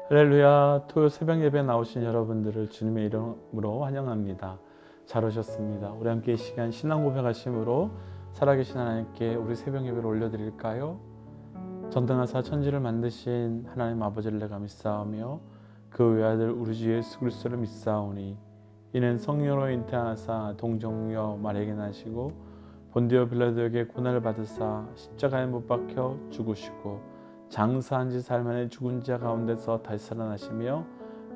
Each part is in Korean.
할렐루야. 토요 새벽 예배 나오신 여러분들을 주님의 이름으로 환영합니다. 잘 오셨습니다. 우리 함께 이 시간 신앙 고백하심으로 살아계신 하나님께 우리 새벽 예배를 올려드릴까요? 전등하사 천지를 만드신 하나님 아버지를 내가 믿사오며 그 외아들 우리 주 예수 그리스도를 믿사오니 이는 성령으로 잉태하사 동정녀 마리아에게 나시고 본디오 빌라도에게 고난을 받으사 십자가에 못 박혀 죽으시고 장사한 지 사흘 만에 죽은 자 가운데서 다시 살아나시며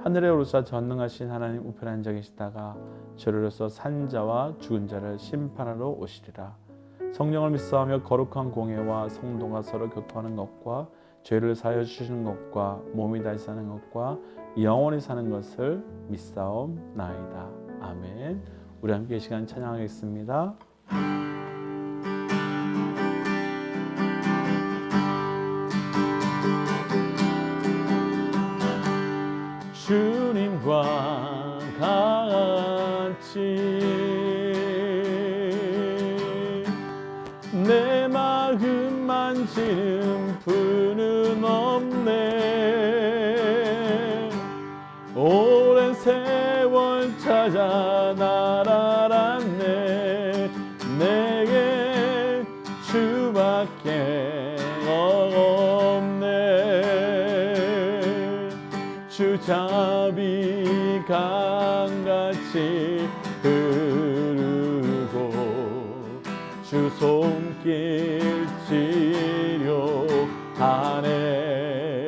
하늘에 오르사 전능하신 하나님 우편에 앉아 계시다가 저리로서 산 자와 죽은 자를 심판하러 오시리라. 성령을 믿사오며 거룩한 공예와 성도가 서로 교통하는 것과 죄를 사하여 주시는 것과 몸이 다시 사는 것과 영원히 사는 것을 믿사옵나이다. 아멘. 우리 함께 이 시간 찬양하겠습니다. 주님과 같이 내 마음 만지는 분은 없네. 오랜 세월 찾아 날 알았네. 내게 주밖에 없네. 주자비 강같이 흐르고 주 손길 치료하네.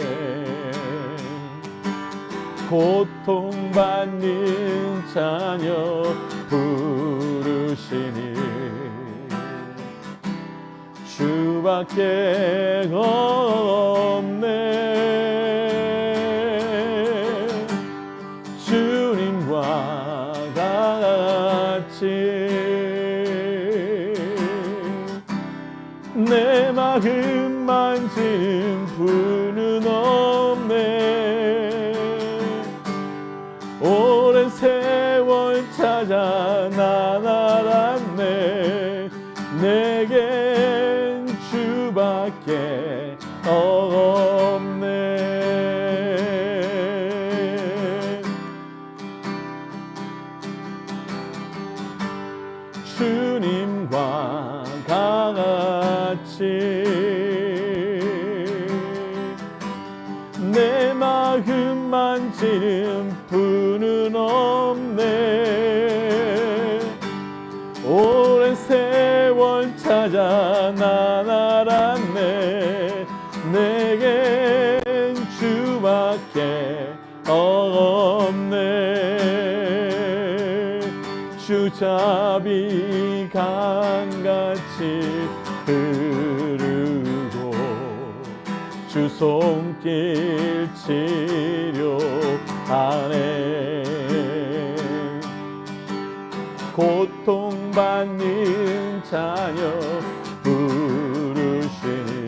고통받는 자녀 부르시니 주밖에 없네. 주님과 같이 내 마음 만진 분은 없네. 오랜 세월 찾아 난 알았네. 내겐 주밖에 없네. 주님과 같이 내 마음 만지는 분은 없네. 오랜 세월 찾아 난 알았네. 내겐 주밖에 없네. 주자비 강같이 흐르고 주 손길 치료하네. 고통받는 자녀 부르시니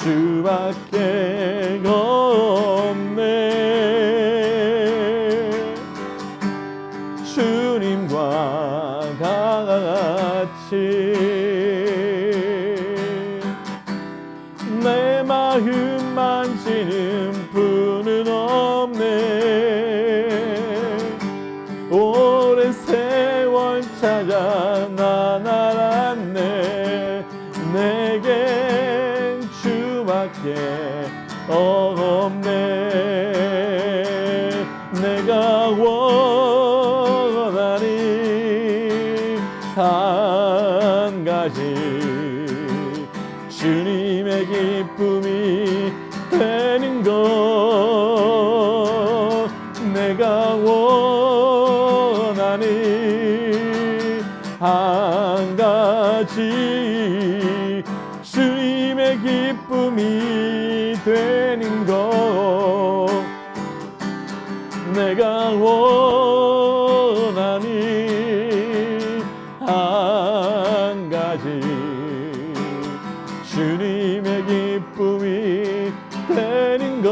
주밖에 없네. 주님과 같이 내 마음 만지는 분은 없네. 오랜 세월 찾아 난 알았네. 내겐 주밖에 없네. 내가 원하니 한 가지 주님의 기쁨이 되는 것. 내가 원하니 한 가지 주님의 기쁨이 되는 것. 내가 원하니 한 가지 주님의 기쁨이 되는 것.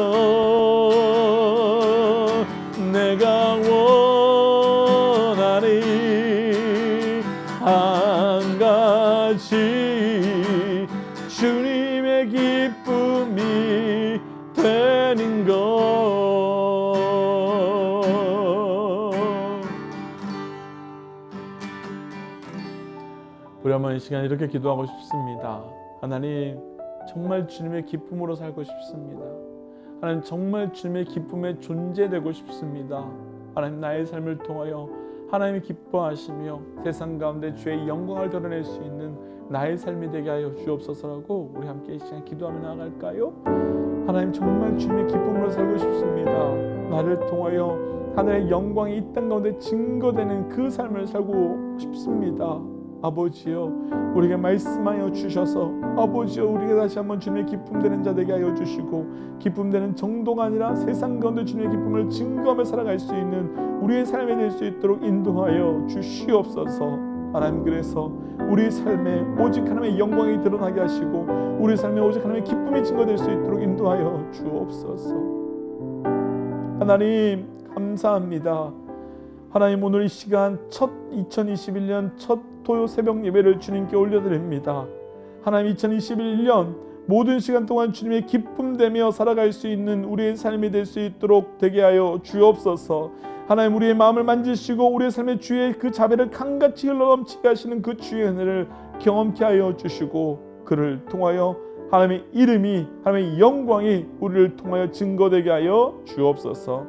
내가 원하니 한 가지 주님의 기쁨이 되는 것. 우리 한번 이 시간 이렇게 기도하고 싶습니다. 하나님, 정말 주님의 기쁨으로 살고 싶습니다. 하나님, 정말 주님의 기쁨에 존재되고 싶습니다. 하나님, 나의 삶을 통하여 하나님이 기뻐하시며 세상 가운데 주의 영광을 드러낼 수 있는 나의 삶이 되게 하여 주옵소서라고 우리 함께 이 시간 기도하며 나아갈까요? 하나님, 정말 주님의 기쁨으로 살고 싶습니다. 나를 통하여 하나님의 영광이 이 땅 가운데 증거되는 그 삶을 살고 싶습니다. 아버지여, 우리에게 말씀하여 주셔서 아버지여, 우리에게 다시 한번 주님의 기쁨 되는 자 되게 하여 주시고, 기쁨 되는 정도가 아니라 세상 가운데 주님의 기쁨을 증거하며 살아갈 수 있는 우리의 삶이 될 수 있도록 인도하여 주시옵소서. 하나님, 그래서 우리 삶에 오직 하나님의 영광이 드러나게 하시고 우리 삶에 오직 하나님의 기쁨이 증거될 수 있도록 인도하여 주옵소서. 하나님, 감사합니다. 하나님, 오늘 이 시간 첫 2021년 첫 토요 새벽 예배를 주님께 올려드립니다. 하나님, 2021년 모든 시간 동안 주님의 기쁨되며 살아갈 수 있는 우리의 삶이 될 수 있도록 되게 하여 주옵소서. 하나님, 우리의 마음을 만지시고 우리의 삶의 주의 그 자비를 강같이 흘러넘치게 하시는 그 주의 은혜를 경험케 하여 주시고, 그를 통하여 하나님의 이름이, 하나님의 영광이 우리를 통하여 증거되게 하여 주옵소서.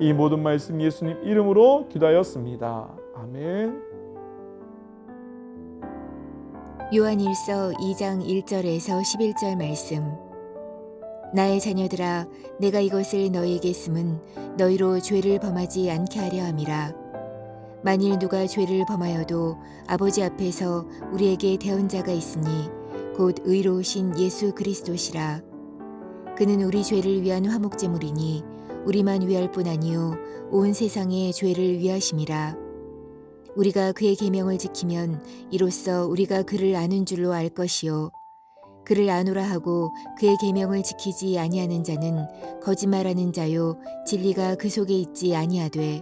이 모든 말씀 예수님 이름으로 기도하였습니다. 아멘. 요한일서 2장 1절에서 11절 말씀. 나의 자녀들아, 내가 이것을 너희에게 쓰면 너희로 죄를 범하지 않게 하려 함이라. 만일 누가 죄를 범하여도 아버지 앞에서 우리에게 대언자가 있으니 곧 의로우신 예수 그리스도시라. 그는 우리 죄를 위한 화목제물이니 우리만 위할 뿐 아니요 온 세상의 죄를 위하심이라. 우리가 그의 계명을 지키면 이로써 우리가 그를 아는 줄로 알 것이요, 그를 아노라 하고 그의 계명을 지키지 아니하는 자는 거짓말하는 자요 진리가 그 속에 있지 아니하되,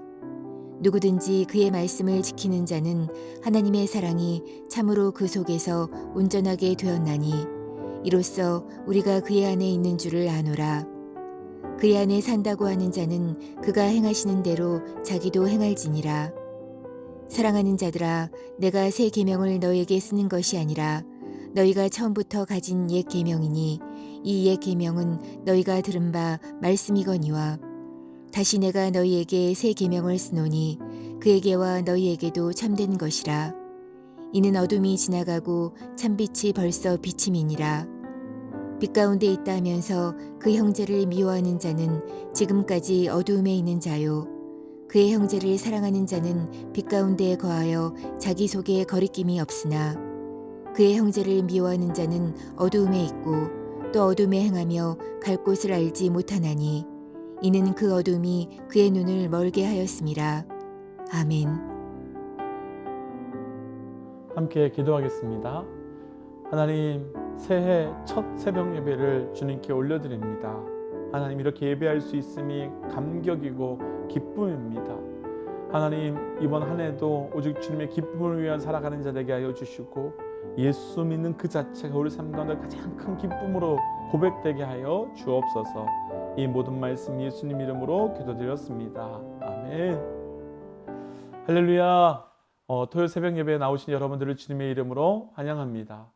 누구든지 그의 말씀을 지키는 자는 하나님의 사랑이 참으로 그 속에서 온전하게 되었나니 이로써 우리가 그의 안에 있는 줄을 아노라. 그의 안에 산다고 하는 자는 그가 행하시는 대로 자기도 행할지니라. 사랑하는 자들아, 내가 새 계명을 너희에게 쓰는 것이 아니라 너희가 처음부터 가진 옛 계명이니 이 옛 계명은 너희가 들은 바 말씀이거니와, 다시 내가 너희에게 새 계명을 쓰노니 그에게와 너희에게도 참된 것이라. 이는 어둠이 지나가고 참빛이 벌써 비침이니라. 빛 가운데 있다 하면서 그 형제를 미워하는 자는 지금까지 어두움에 있는 자요, 그의 형제를 사랑하는 자는 빛 가운데 거하여 자기 속에 거리낌이 없으나, 그의 형제를 미워하는 자는 어두움에 있고 또 어둠에 행하며 갈 곳을 알지 못하나니 이는 그 어둠이 그의 눈을 멀게 하였음이라. 아멘. 함께 기도하겠습니다. 하나님, 새해 첫 새벽 예배를 주님께 올려드립니다. 하나님, 이렇게 예배할 수 있음이 감격이고 기쁨입니다. 하나님, 이번 한 해도 오직 주님의 기쁨을 위해 살아가는 자 되게 하여 주시고, 예수 믿는 그 자체가 우리 삶 가운데 가장 큰 기쁨으로 고백되게 하여 주옵소서. 이 모든 말씀 예수님 이름으로 기도드렸습니다. 아멘. 할렐루야. 토요 새벽 예배에 나오신 여러분들을 주님의 이름으로 환영합니다.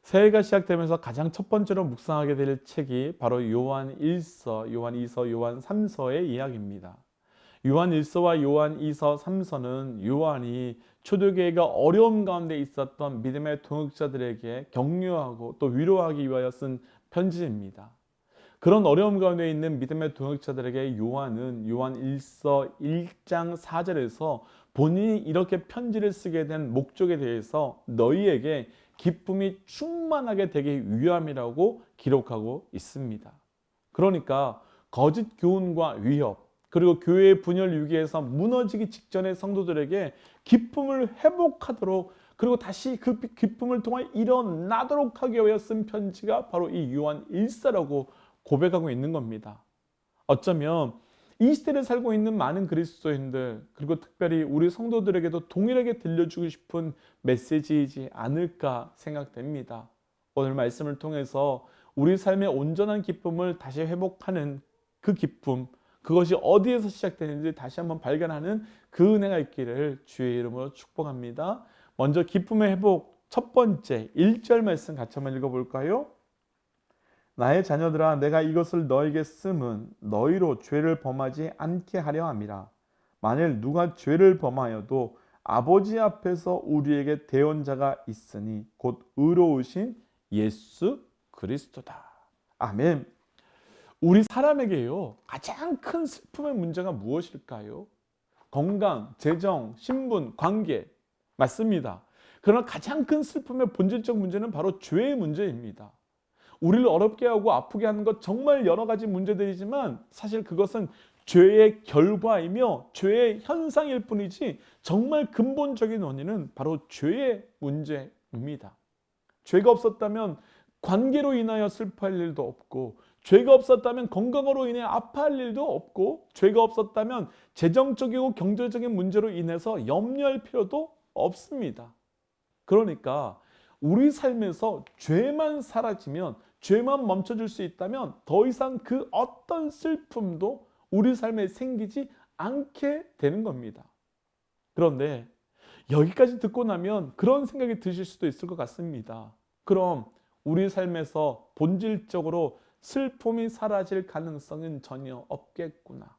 새해가 시작되면서 가장 첫 번째로 묵상하게 될 책이 바로 요한 1서, 요한 2서, 요한 3서의 이야기입니다. 요한 1서와 요한 2서, 3서는 요한이 초대교회가 어려움 가운데 있었던 믿음의 동역자들에게 격려하고 또 위로하기 위하여 쓴 편지입니다. 그런 어려움 가운데 있는 믿음의 동역자들에게 요한은 요한 1서 1장 4절에서 본인이 이렇게 편지를 쓰게 된 목적에 대해서 너희에게 기쁨이 충만하게 되기 위함이라고 기록하고 있습니다. 그러니까 거짓 교훈과 위협, 그리고 교회의 분열 위기에서 무너지기 직전의 성도들에게 기쁨을 회복하도록, 그리고 다시 그 기쁨을 통해 일어나도록 하기 위하여 쓴 편지가 바로 이 요한 1서라고 고백하고 있는 겁니다. 어쩌면 이 시대를 살고 있는 많은 그리스도인들, 그리고 특별히 우리 성도들에게도 동일하게 들려주고 싶은 메시지이지 않을까 생각됩니다. 오늘 말씀을 통해서 우리 삶의 온전한 기쁨을 다시 회복하는 그 기쁨, 그것이 어디에서 시작되는지 다시 한번 발견하는 그 은혜가 있기를 주의 이름으로 축복합니다. 먼저 기쁨의 회복 첫 번째 1절 말씀 같이 한번 읽어볼까요? 나의 자녀들아 내가 이것을 너에게 쓰면 너희로 죄를 범하지 않게 하려 함이라. 만일 누가 죄를 범하여도 아버지 앞에서 우리에게 대언자가 있으니 곧 의로우신 예수 그리스도다. 아멘. 우리 사람에게요 가장 큰 슬픔의 문제가 무엇일까요? 건강, 재정, 신분, 관계 맞습니다. 그러나 가장 큰 슬픔의 본질적 문제는 바로 죄의 문제입니다. 우리를 어렵게 하고 아프게 하는 것 정말 여러 가지 문제들이지만 사실 그것은 죄의 결과이며 죄의 현상일 뿐이지 정말 근본적인 원인은 바로 죄의 문제입니다. 죄가 없었다면 관계로 인하여 슬퍼할 일도 없고, 죄가 없었다면 건강으로 인해 아파할 일도 없고, 죄가 없었다면 재정적이고 경제적인 문제로 인해서 염려할 필요도 없습니다. 그러니까 우리 삶에서 죄만 사라지면, 죄만 멈춰줄 수 있다면 더 이상 그 어떤 슬픔도 우리 삶에 생기지 않게 되는 겁니다. 그런데 여기까지 듣고 나면 그런 생각이 드실 수도 있을 것 같습니다. 그럼 우리 삶에서 본질적으로 슬픔이 사라질 가능성은 전혀 없겠구나.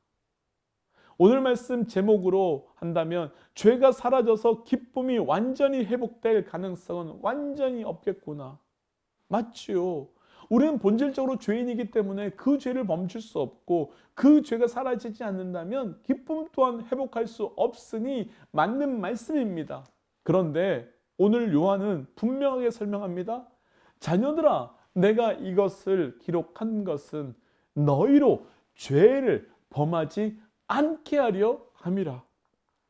오늘 말씀 제목으로 한다면 죄가 사라져서 기쁨이 완전히 회복될 가능성은 완전히 없겠구나. 맞지요. 우리는 본질적으로 죄인이기 때문에 그 죄를 멈출 수 없고 그 죄가 사라지지 않는다면 기쁨 또한 회복할 수 없으니 맞는 말씀입니다. 그런데 오늘 요한은 분명하게 설명합니다. 자녀들아, 내가 이것을 기록한 것은 너희로 죄를 범하지 않게 하려 함이라.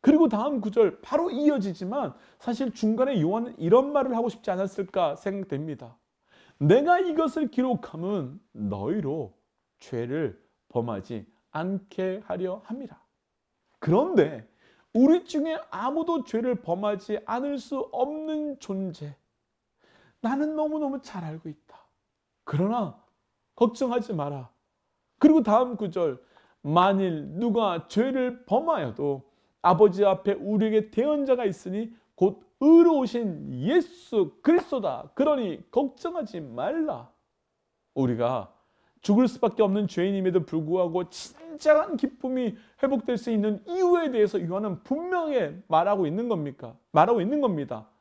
그리고 다음 구절 바로 이어지지만 사실 중간에 요한은 이런 말을 하고 싶지 않았을까 생각됩니다. 내가 이것을 기록함은 너희로 죄를 범하지 않게 하려 함이라. 그런데 우리 중에 아무도 죄를 범하지 않을 수 없는 존재, 나는 너무너무 잘 알고 있다. 그러나 걱정하지 마라. 그리고 다음 구절, 만일 누가 죄를 범하여도 아버지 앞에 우리에게 대언자가 있으니 곧 의로우신 예수 그리스도다. 그러니 걱정하지 말라. 우리가 죽을 수밖에 없는 죄인임에도 불구하고 진짜한 기쁨이 회복될 수 있는 이유에 대해서 요한은 분명히 말하고 있는 겁니다.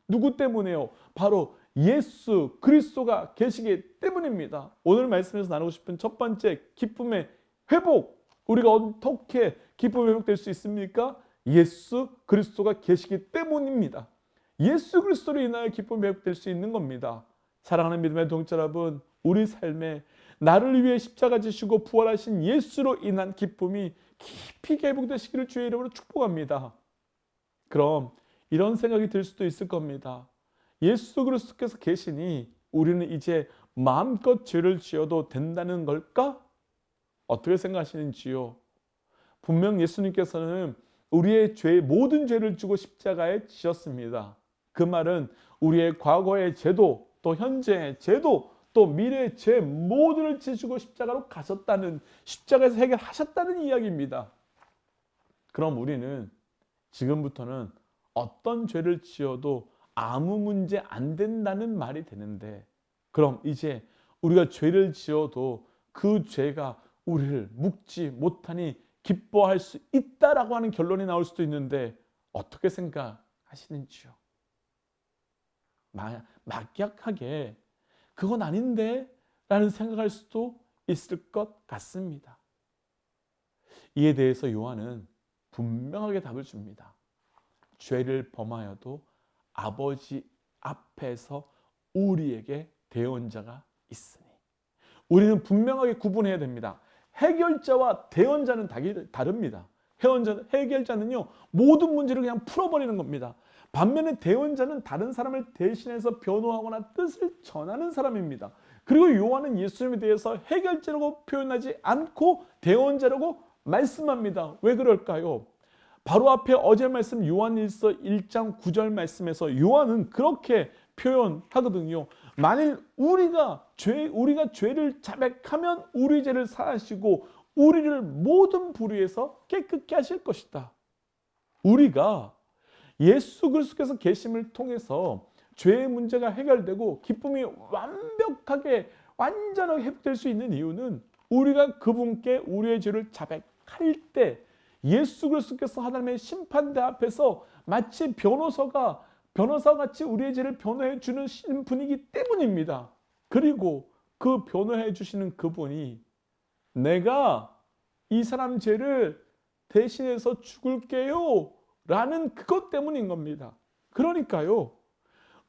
누구 때문에요? 바로 예수 그리스도가 계시기 때문입니다. 오늘 말씀에서 나누고 싶은 첫 번째 기쁨의 회복, 우리가 어떻게 기쁨이 회복될 수 있습니까? 예수 그리스도가 계시기 때문입니다. 예수 그리스도로 인하여 기쁨이 회복될 수 있는 겁니다. 사랑하는 믿음의 동자 여러분, 우리 삶에 나를 위해 십자가 지시고 부활하신 예수로 인한 기쁨이 깊이 회복되시기를 주의 이름으로 축복합니다. 그럼 이런 생각이 들 수도 있을 겁니다. 예수 그리스도께서 계시니 우리는 이제 마음껏 죄를 지어도 된다는 걸까? 어떻게 생각하시는지요? 분명 예수님께서는 우리의 모든 죄를 지고 십자가에 지셨습니다. 그 말은 우리의 과거의 죄도, 또 현재의 죄도, 또 미래의 죄 모두를 지시고 십자가로 가셨다는, 십자가에서 해결하셨다는 이야기입니다. 그럼 우리는 지금부터는 어떤 죄를 지어도 아무 문제 안 된다는 말이 되는데, 그럼 이제 우리가 죄를 지어도 그 죄가 우리를 묶지 못하니 기뻐할 수 있다라고 하는 결론이 나올 수도 있는데 어떻게 생각하시는지요? 막약하게 그건 아닌데 라는 생각할 수도 있을 것 같습니다. 이에 대해서 요한은 분명하게 답을 줍니다. 죄를 범하여도 아버지 앞에서 우리에게 대언자가 있으니. 우리는 분명하게 구분해야 됩니다. 해결자와 대언자는 다릅니다. 해결자는요, 모든 문제를 그냥 풀어버리는 겁니다. 반면에 대언자는 다른 사람을 대신해서 변호하거나 뜻을 전하는 사람입니다. 그리고 요한은 예수님에 대해서 해결자라고 표현하지 않고 대언자라고 말씀합니다. 왜 그럴까요? 바로 앞에 어제 말씀 요한일서 1장 9절 말씀에서 요한은 그렇게 표현하거든요. 만일 우리가 죄를 자백하면 우리 죄를 사하시고 우리를 모든 불의에서 깨끗게 하실 것이다. 우리가 예수 그리스도께서 계심을 통해서 죄의 문제가 해결되고 기쁨이 완벽하게 완전하게 회복될 수 있는 이유는 우리가 그분께 우리의 죄를 자백할 때 예수 그리스도께서 하나님의 심판대 앞에서 마치 변호사 같이 우리의 죄를 변호해 주는 분이기 때문입니다. 그리고 그 변호해 주시는 그분이 내가 이 사람 죄를 대신해서 죽을게요 라는 그것 때문인 겁니다. 그러니까요,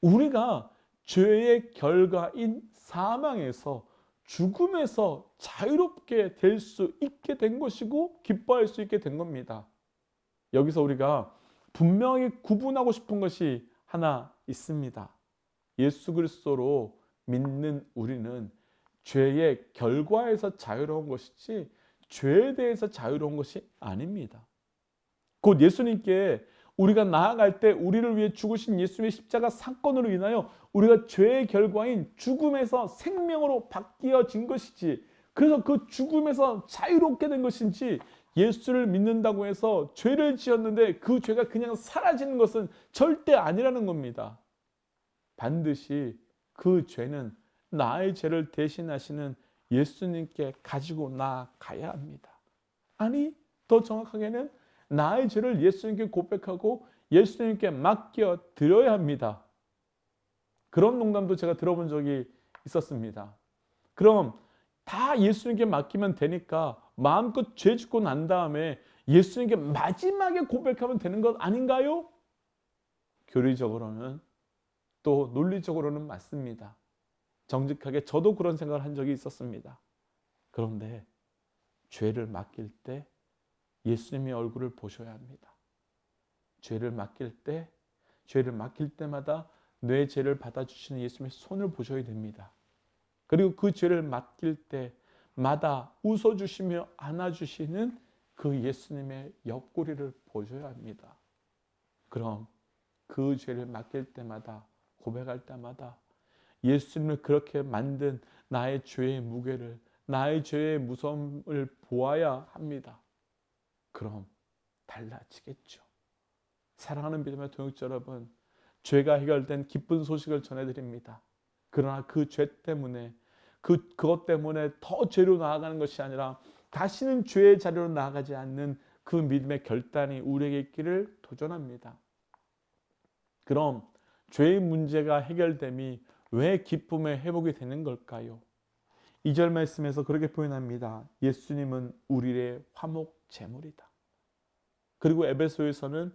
우리가 죄의 결과인 사망에서 죽음에서 자유롭게 될 수 있게 된 것이고 기뻐할 수 있게 된 겁니다. 여기서 우리가 분명히 구분하고 싶은 것이 하나 있습니다. 예수 그리스도로 믿는 우리는 죄의 결과에서 자유로운 것이지 죄에 대해서 자유로운 것이 아닙니다. 곧 예수님께 우리가 나아갈 때 우리를 위해 죽으신 예수님의 십자가 사건으로 인하여 우리가 죄의 결과인 죽음에서 생명으로 바뀌어진 것이지, 그래서 그 죽음에서 자유롭게 된 것인지, 예수를 믿는다고 해서 죄를 지었는데 그 죄가 그냥 사라지는 것은 절대 아니라는 겁니다. 반드시 그 죄는 나의 죄를 대신하시는 예수님께 가지고 나가야 합니다. 아니, 더 정확하게는 나의 죄를 예수님께 고백하고 예수님께 맡겨 드려야 합니다. 그런 농담도 제가 들어본 적이 있었습니다. 그럼 다 예수님께 맡기면 되니까 마음껏 죄 짓고 난 다음에 예수님께 마지막에 고백하면 되는 것 아닌가요? 교리적으로는 또 논리적으로는 맞습니다. 정직하게 저도 그런 생각을 한 적이 있었습니다. 그런데 죄를 맡길 때 예수님의 얼굴을 보셔야 합니다. 죄를 맡길 때마다 내 죄를 받아주시는 예수님의 손을 보셔야 됩니다. 그리고 그 죄를 맡길 때마다 웃어주시며 안아주시는 그 예수님의 옆구리를 보셔야 합니다. 그럼 그 죄를 맡길 때마다, 고백할 때마다 예수님을 그렇게 만든 나의 죄의 무게를, 나의 죄의 무서움을 보아야 합니다. 그럼 달라지겠죠. 사랑하는 믿음의 동역자 여러분, 죄가 해결된 기쁜 소식을 전해드립니다. 그러나 그 죄 때문에, 그것 때문에 더 죄로 나아가는 것이 아니라 다시는 죄의 자리로 나아가지 않는 그 믿음의 결단이 우리에게 있기를 도전합니다. 그럼 죄의 문제가 해결됨이 왜 기쁨의 회복이 되는 걸까요? 2절 말씀에서 그렇게 표현합니다. 예수님은 우리의 화목 제물이다. 그리고 에베소서에서는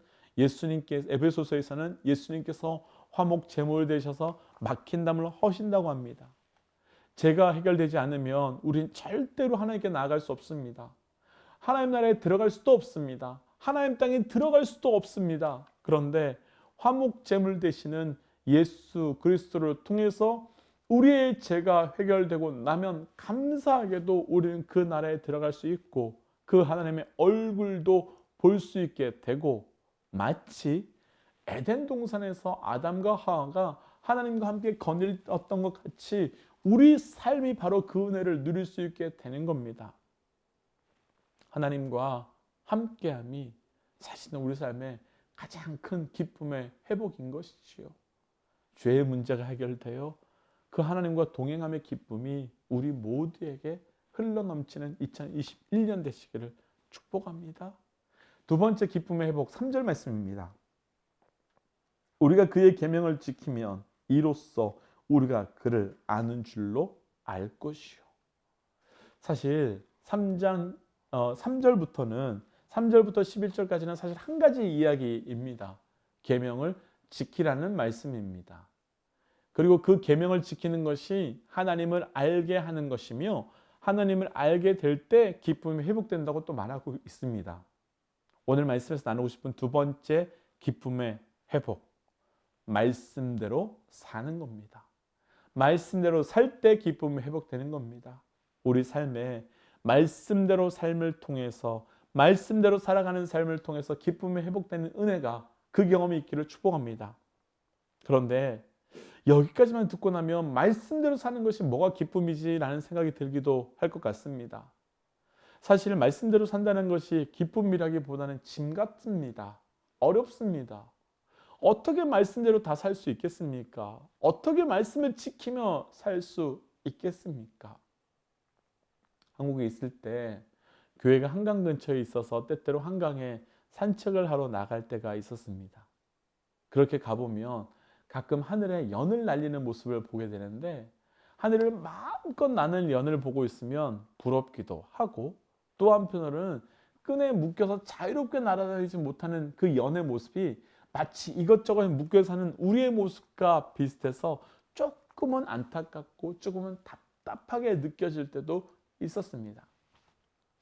예수님께서 화목 제물 되셔서 막힌 담을 허신다고 합니다. 죄가 해결되지 않으면 우리는 절대로 하나님께 나아갈 수 없습니다. 하나님 나라에 들어갈 수도 없습니다. 하나님 땅에 들어갈 수도 없습니다. 그런데 화목 제물 되시는 예수 그리스도를 통해서 우리의 죄가 해결되고 나면 감사하게도 우리는 그 나라에 들어갈 수 있고 그 하나님의 얼굴도 볼 수 있게 되고, 마치 에덴 동산에서 아담과 하와가 하나님과 함께 거닐었던 것 같이 우리 삶이 바로 그 은혜를 누릴 수 있게 되는 겁니다. 하나님과 함께함이 사실은 우리 삶의 가장 큰 기쁨의 회복인 것이지요. 죄의 문제가 해결되어 그 하나님과 동행함의 기쁨이 우리 모두에게 흘러넘치는 2021년 되시기를 축복합니다. 두 번째 기쁨의 회복, 3절 말씀입니다. 우리가 그의 계명을 지키면 이로써 우리가 그를 아는 줄로 알 것이요. 사실 3절부터 11절까지는 사실 한 가지 이야기입니다. 계명을 지키라는 말씀입니다. 그리고 그 계명을 지키는 것이 하나님을 알게 하는 것이며, 하나님을 알게 될 때 기쁨이 회복된다고 또 말하고 있습니다. 오늘 말씀에서 나누고 싶은 두 번째 기쁨의 회복, 말씀대로 사는 겁니다. 말씀대로 살 때 기쁨이 회복되는 겁니다. 우리 삶에 말씀대로 삶을 통해서, 말씀대로 살아가는 삶을 통해서 기쁨이 회복되는 은혜가, 그 경험이 있기를 축복합니다. 그런데 여기까지만 듣고 나면 말씀대로 사는 것이 뭐가 기쁨이지? 라는 생각이 들기도 할 것 같습니다. 사실 말씀대로 산다는 것이 기쁨이라기보다는 짐 같습니다. 어렵습니다. 어떻게 말씀대로 다 살 수 있겠습니까? 어떻게 말씀을 지키며 살 수 있겠습니까? 한국에 있을 때 교회가 한강 근처에 있어서 때때로 한강에 산책을 하러 나갈 때가 있었습니다. 그렇게 가보면 가끔 하늘에 연을 날리는 모습을 보게 되는데, 하늘을 마음껏 나는 연을 보고 있으면 부럽기도 하고, 또 한편으로는 끈에 묶여서 자유롭게 날아다니지 못하는 그 연의 모습이 마치 이것저것 묶여 사는 우리의 모습과 비슷해서 조금은 안타깝고 조금은 답답하게 느껴질 때도 있었습니다.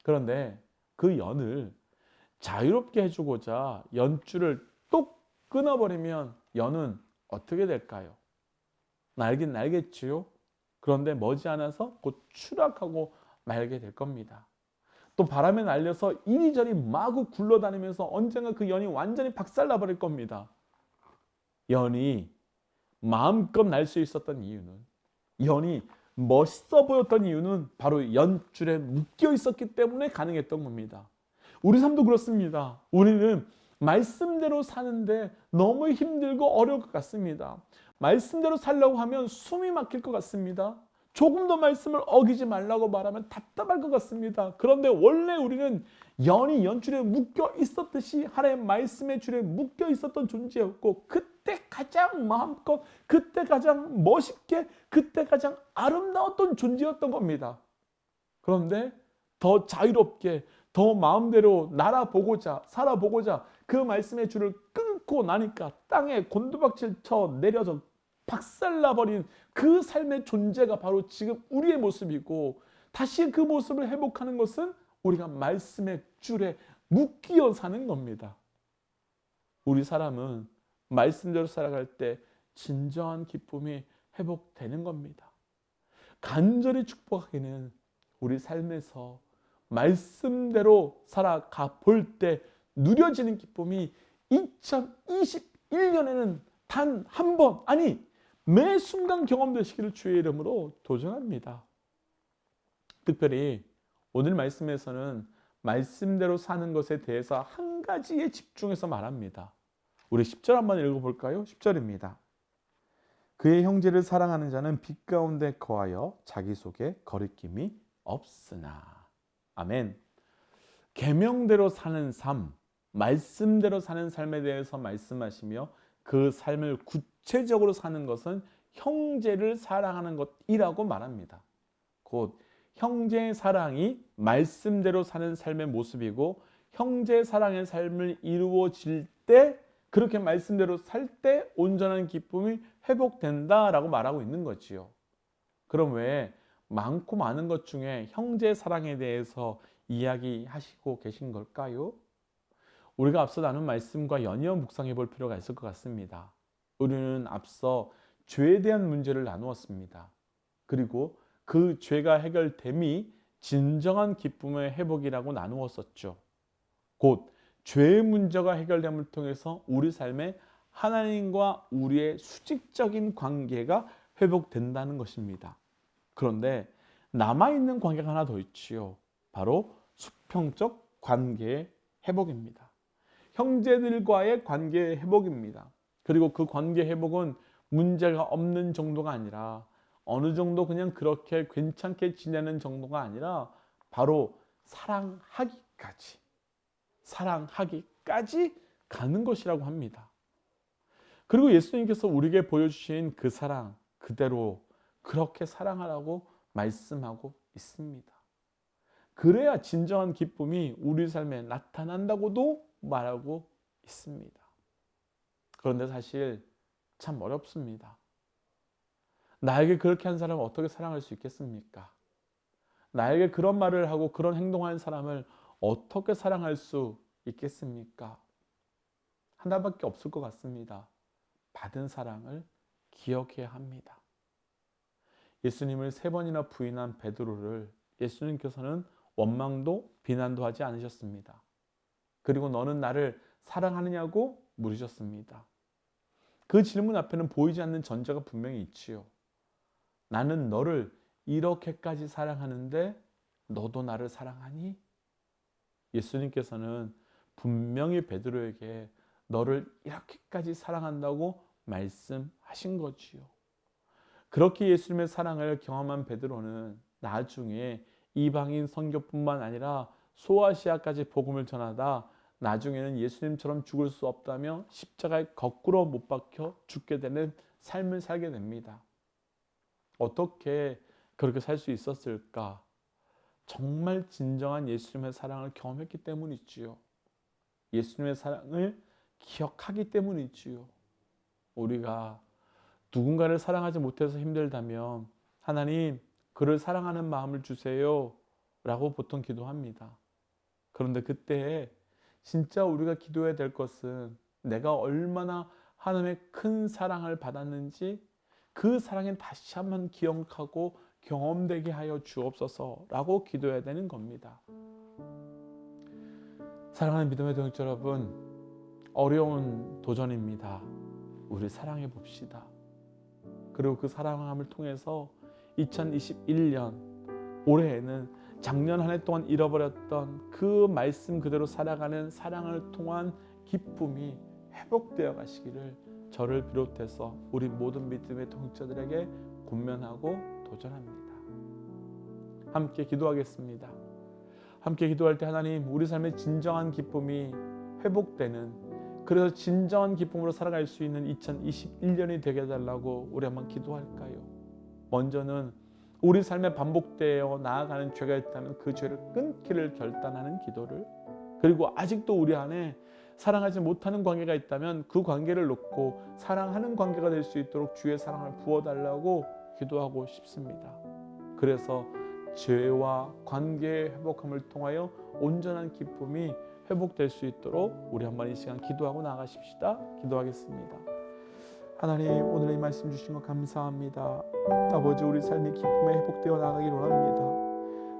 그런데 그 연을 자유롭게 해주고자 연줄을 똑 끊어버리면 연은 어떻게 될까요? 날긴 날겠지요. 그런데 머지않아서 곧 추락하고 말게 될 겁니다. 또 바람에 날려서 이리저리 마구 굴러다니면서 언젠가 그 연이 완전히 박살나버릴 겁니다. 연이 마음껏 날 수 있었던 이유는, 연이 멋있어 보였던 이유는 바로 연줄에 묶여 있었기 때문에 가능했던 겁니다. 우리 삶도 그렇습니다. 우리는 말씀대로 사는데 너무 힘들고 어려울 것 같습니다. 말씀대로 살려고 하면 숨이 막힐 것 같습니다. 조금 더 말씀을 어기지 말라고 말하면 답답할 것 같습니다. 그런데 원래 우리는 연이 연줄에 묶여 있었듯이 하나님의 말씀의 줄에 묶여 있었던 존재였고, 그때 가장 마음껏, 그때 가장 멋있게, 그때 가장 아름다웠던 존재였던 겁니다. 그런데 더 자유롭게, 더 마음대로 날아보고자, 살아보고자 그 말씀의 줄을 끊고 나니까 땅에 곤두박질 쳐 내려져 박살나버린 그 삶의 존재가 바로 지금 우리의 모습이고, 다시 그 모습을 회복하는 것은 우리가 말씀의 줄에 묶여 사는 겁니다. 우리 사람은 말씀대로 살아갈 때 진정한 기쁨이 회복되는 겁니다. 간절히 축복하기는 우리 삶에서 말씀대로 살아가 볼 때 누려지는 기쁨이 2021년에는 단 한 번, 아니 매 순간 경험되시기를 주의 이름으로 도전합니다. 특별히 오늘 말씀에서는 말씀대로 사는 것에 대해서 한 가지에 집중해서 말합니다. 우리 10절 한번 읽어볼까요? 10절입니다. 그의 형제를 사랑하는 자는 빛 가운데 거하여 자기 속에 거리낌이 없으나. 아멘. 계명대로 사는 삶, 말씀대로 사는 삶에 대해서 말씀하시며, 그 삶을 구체적으로 사는 것은 형제를 사랑하는 것이라고 말합니다. 곧 형제의 사랑이 말씀대로 사는 삶의 모습이고, 형제 사랑의 삶을 이루어질 때, 그렇게 말씀대로 살 때 온전한 기쁨이 회복된다라고 말하고 있는 거지요. 그럼 왜 많고 많은 것 중에 형제 사랑에 대해서 이야기하시고 계신 걸까요? 우리가 앞서 나눈 말씀과 연이어 묵상해 볼 필요가 있을 것 같습니다. 우리는 앞서 죄에 대한 문제를 나누었습니다. 그리고 그 죄가 해결됨이 진정한 기쁨의 회복이라고 나누었었죠. 곧 죄의 문제가 해결됨을 통해서 우리 삶에 하나님과 우리의 수직적인 관계가 회복된다는 것입니다. 그런데 남아있는 관계가 하나 더 있지요. 바로 수평적 관계의 회복입니다. 형제들과의 관계의 회복입니다. 그리고 그 관계 회복은 문제가 없는 정도가 아니라, 어느 정도 그냥 그렇게 괜찮게 지내는 정도가 아니라 바로 사랑하기까지 가는 것이라고 합니다. 그리고 예수님께서 우리에게 보여주신 그 사랑 그대로 그렇게 사랑하라고 말씀하고 있습니다. 그래야 진정한 기쁨이 우리 삶에 나타난다고도 말하고 있습니다. 그런데 사실 참 어렵습니다. 나에게 그렇게 한 사람을 어떻게 사랑할 수 있겠습니까? 나에게 그런 말을 하고 그런 행동하는 사람을 어떻게 사랑할 수 있겠습니까? 하나밖에 없을 것 같습니다. 받은 사랑을 기억해야 합니다. 예수님을 3번이나 부인한 베드로를 예수님께서는 원망도 비난도 하지 않으셨습니다. 그리고 너는 나를 사랑하느냐고 물으셨습니다. 그 질문 앞에는 보이지 않는 전제가 분명히 있지요. 나는 너를 이렇게까지 사랑하는데 너도 나를 사랑하니? 예수님께서는 분명히 베드로에게 너를 이렇게까지 사랑한다고 말씀하신 거지요. 그렇게 예수님의 사랑을 경험한 베드로는 나중에 이방인 선교뿐만 아니라 소아시아까지 복음을 전하다 나중에는 예수님처럼 죽을 수 없다며 십자가에 거꾸로 못 박혀 죽게 되는 삶을 살게 됩니다. 어떻게 그렇게 살 수 있었을까? 정말 진정한 예수님의 사랑을 경험했기 때문이지요. 예수님의 사랑을 기억하기 때문이지요. 우리가 누군가를 사랑하지 못해서 힘들다면 하나님 그를 사랑하는 마음을 주세요 라고 보통 기도합니다. 그런데 그때 진짜 우리가 기도해야 될 것은 내가 얼마나 하나님의 큰 사랑을 받았는지 그 사랑을 다시 한번 기억하고 경험되게 하여 주옵소서라고 기도해야 되는 겁니다. 사랑하는 믿음의 동역자 여러분, 어려운 도전입니다. 우리 사랑해 봅시다. 그리고 그 사랑함을 통해서 2021년 올해에는 작년 한 해 동안 잃어버렸던 그 말씀 그대로 살아가는 사랑을 통한 기쁨이 회복되어 가시기를 저를 비롯해서 우리 모든 믿음의 동역자들에게 권면하고 도전합니다. 함께 기도하겠습니다. 함께 기도할 때 하나님 우리 삶의 진정한 기쁨이 회복되는, 그래서 진정한 기쁨으로 살아갈 수 있는 2021년이 되게 해달라고 우리 한번 기도할까요? 먼저는 우리 삶에 반복되어 나아가는 죄가 있다면 그 죄를 끊기를 결단하는 기도를, 그리고 아직도 우리 안에 사랑하지 못하는 관계가 있다면 그 관계를 놓고 사랑하는 관계가 될 수 있도록 주의 사랑을 부어달라고 기도하고 싶습니다. 그래서 죄와 관계의 회복함을 통하여 온전한 기쁨이 회복될 수 있도록 우리 한번 이 시간 기도하고 나가십시다. 기도하겠습니다. 하나님 오늘 이 말씀 주신 것 감사합니다. 아버지 우리 삶의 기쁨에 회복되어 나가기를 원합니다.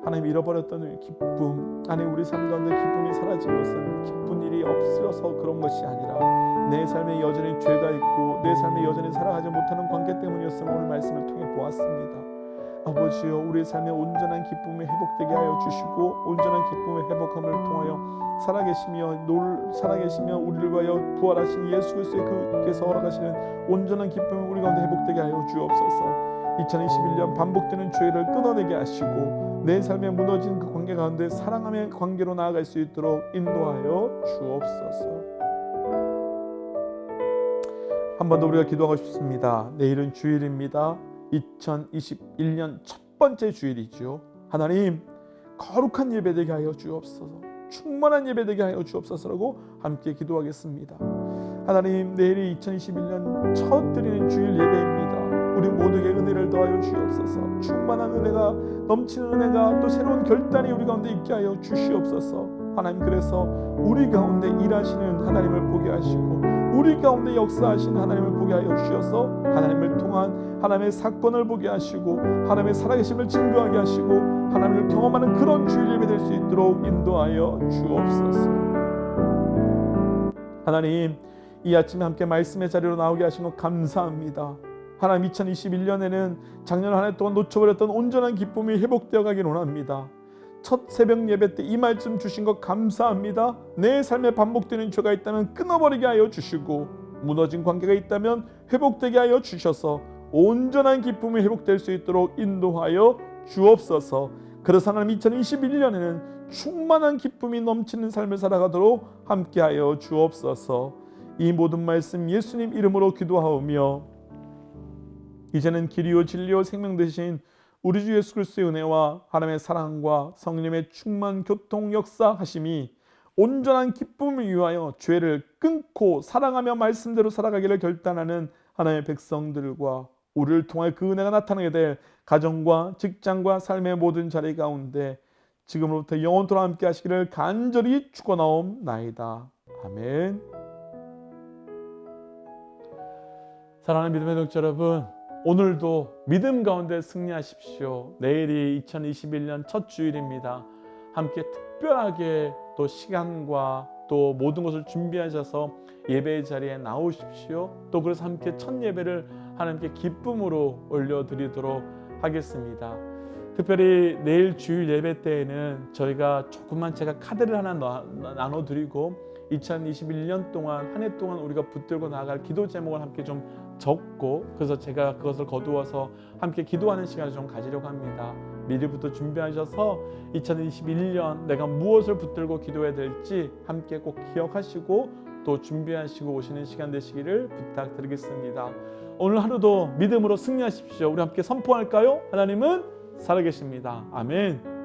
하나님 잃어버렸던 기쁨, 하나님 우리 삶 가운데 기쁨이 사라진 것은 기쁜 일이 없어서 그런 것이 아니라 내 삶에 여전히 죄가 있고 내 삶에 여전히 살아가지 못하는 관계 때문이었음을 오늘 말씀을 통해 보았습니다. 아버지여 우리의 삶에 온전한 기쁨이 회복되게 하여 주시고 온전한 기쁨의 회복함을 통하여 살아계시며 우리를 위하여 부활하신 예수 그리스도의 그께서 허락하시는 온전한 기쁨이 우리 가운데 회복되게 하여 주옵소서. 2021년 반복되는 죄를 끊어내게 하시고 내 삶에 무너진 그 관계 가운데 사랑함의 관계로 나아갈 수 있도록 인도하여 주옵소서. 한 번 더 우리가 기도하고 싶습니다. 내일은 주일입니다. 2021년 첫 번째 주일이죠. 하나님 거룩한 예배되게 하여 주옵소서. 충만한 예배되게 하여 주옵소서라고 함께 기도하겠습니다. 하나님 내일이 2021년 첫 드리는 주일 예배입니다. 우리 모두에게 은혜를 더하여 주옵소서. 충만한 은혜가, 넘치는 은혜가, 또 새로운 결단이 우리 가운데 있게 하여 주시옵소서. 하나님 그래서 우리 가운데 일하시는 하나님을 보게 하시고 우리 가운데 역사하시는 하나님을 보게 하여 주셔서 하나님을 통한 하나님의 사건을 보게 하시고 하나님의 살아계심을 증거하게 하시고 하나님을 경험하는 그런 주일 예배 될 수 있도록 인도하여 주옵소서. 하나님 이 아침에 함께 말씀의 자리로 나오게 하신 것 감사합니다. 하나님 2021년에는 작년 한 해 동안 놓쳐버렸던 온전한 기쁨이 회복되어 가길 원합니다. 첫 새벽 예배 때 이 말씀 주신 것 감사합니다. 내 삶에 반복되는 죄가 있다면 끊어버리게 하여 주시고 무너진 관계가 있다면 회복되게 하여 주셔서 온전한 기쁨이 회복될 수 있도록 인도하여 주옵소서. 그래서 하나님 2021년에는 충만한 기쁨이 넘치는 삶을 살아가도록 함께하여 주옵소서. 이 모든 말씀 예수님 이름으로 기도하오며 이제는 길이요 진리요 생명 되신 우리 주 예수 그리스도의 은혜와 하나님의 사랑과 성령의 충만 교통 역사하심이 온전한 기쁨을 위하여 죄를 끊고 사랑하며 말씀대로 살아가기를 결단하는 하나님의 백성들과 우리를 통해 그 은혜가 나타나게 될 가정과 직장과 삶의 모든 자리 가운데 지금으로부터 영원토록 함께 하시기를 간절히 축원하옵나이다. 아멘. 사랑하는 믿음의 동역자 여러분, 오늘도 믿음 가운데 승리하십시오. 내일이 2021년 첫 주일입니다. 함께 특별하게 또 시간과 또 모든 것을 준비하셔서 예배의 자리에 나오십시오. 또 그래서 함께 첫 예배를 하나님께 기쁨으로 올려드리도록 하겠습니다. 특별히 내일 주일 예배 때에는 저희가 조금만 제가 카드를 하나 나눠드리고 2021년 동안 한 해 동안 우리가 붙들고 나아갈 기도 제목을 함께 좀 적고, 그래서 제가 그것을 거두어서 함께 기도하는 시간을 좀 가지려고 합니다. 미리부터 준비하셔서 2021년 내가 무엇을 붙들고 기도해야 될지 함께 꼭 기억하시고 또 준비하시고 오시는 시간 되시기를 부탁드리겠습니다. 오늘 하루도 믿음으로 승리하십시오. 우리 함께 선포할까요? 하나님은 살아계십니다. 아멘.